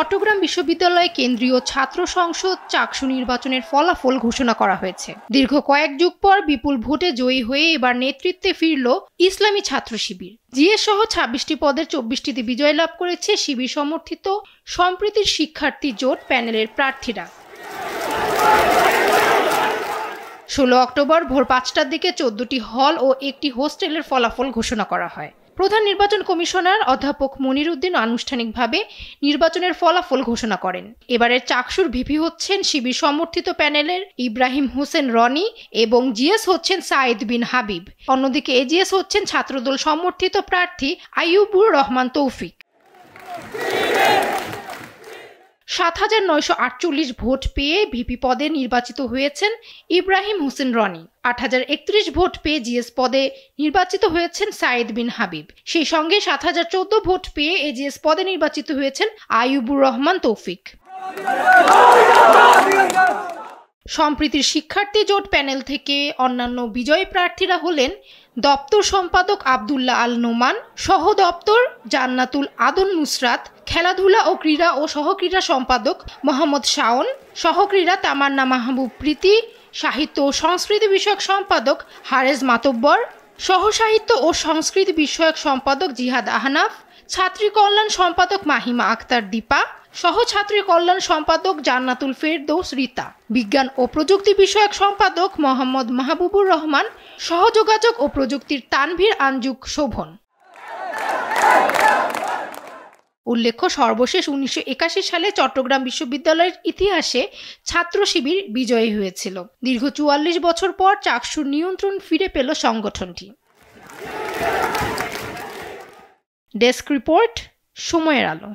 চট্টগ্রাম বিশ্ববিদ্যালয় কেন্দ্রীয় ছাত্র সংসদ চাকসু নির্বাচনের ফলাফল ঘোষণা করা হয়েছে। দীর্ঘ কয়েক যুগ পর বিপুল ভোটে জয়ী হয়ে এবার নেতৃত্বে ফিরল ইসলামী ছাত্র শিবির। জিএস সহ ২৬টি পদের ২৪টিতে বিজয় লাভ করেছে শিবির সমর্থিত সম্প্রীতির শিক্ষার্থী জোট প্যানেলের প্রার্থীরা। ১৬ অক্টোবর ভোর ৫টার দিকে ১৪টি হল ও একটি হোস্টেলের ফলাফল ঘোষণা করা হয়। প্রধান নির্বাচন কমিশনার অধ্যাপক মনির উদ্দিন আনুষ্ঠানিকভাবে নির্বাচনের ফলাফল ঘোষণা করেন। এবারের চাকসুর ভিপি হচ্ছেন শিবির সমর্থিত প্যানেলের ইব্রাহিম হোসেন রনি এবং জিএস হচ্ছেন সাইদ বিন হাবিব। অন্যদিকে এজিএস হচ্ছেন ছাত্রদল সমর্থিত প্রার্থী আইয়ুবুর রহমান তৌফিক। ৭,৯৪৮ ভোট পেয়ে ভিপি পদে নির্বাচিত হয়েছেন ইব্রাহিম হোসেন রনি। ৮,০৩১ ভোট পেয়ে জিএস পদে নির্বাচিত হয়েছেন সাইদ বিন হাবিব। সেই সঙ্গে ৭,০১৪ ভোট পেয়ে এজিএস পদে নির্বাচিত হয়েছেন আইয়ুবুর রহমান তৌফিক। সম্প্রীতির শিক্ষার্থী জোট প্যানেল থেকে অন্যান্য বিজয়ী প্রার্থীরা হলেন দপ্তর সম্পাদক আব্দুল্লাহ আল নোমান, সহ দপ্তর জান্নাতুল আদন নুসরাত, খেলাধুলা ও ক্রীড়া ও সহক্রীড়া সম্পাদক মোহাম্মদ শাওন, সহক্রীড়া তামান্না মাহবুব প্রীতি, সাহিত্য ও সংস্কৃতি বিষয়ক সম্পাদক হারেজ মাতব্বর, সহসাহিত্য ও সংস্কৃতি বিষয়ক সম্পাদক জিহাদ আহনাফ, ছাত্রী কল্যাণ সম্পাদক মাহিমা আক্তার দীপা, সহছাত্রী কল্যাণ সম্পাদক জান্নাতুল ফেরদৌস রিতা, বিজ্ঞান ও প্রযুক্তি বিষয়ক সম্পাদক মোহাম্মদ মাহবুবুর রহমান, সহযোগাযোগ ও প্রযুক্তির তানভীর আঞ্জুক শোভন। উল্লেখ্য, সর্বশেষ ১৯৮১ সালে চট্টগ্রাম বিশ্ববিদ্যালয়ের ইতিহাসে ছাত্র শিবির বিজয়ী হয়েছিল। দীর্ঘ ৪৪ বছর পর চাকসুর নিয়ন্ত্রণ ফিরে পেল সংগঠনটি। ডেস্ক রিপোর্ট, সময়ের আলো।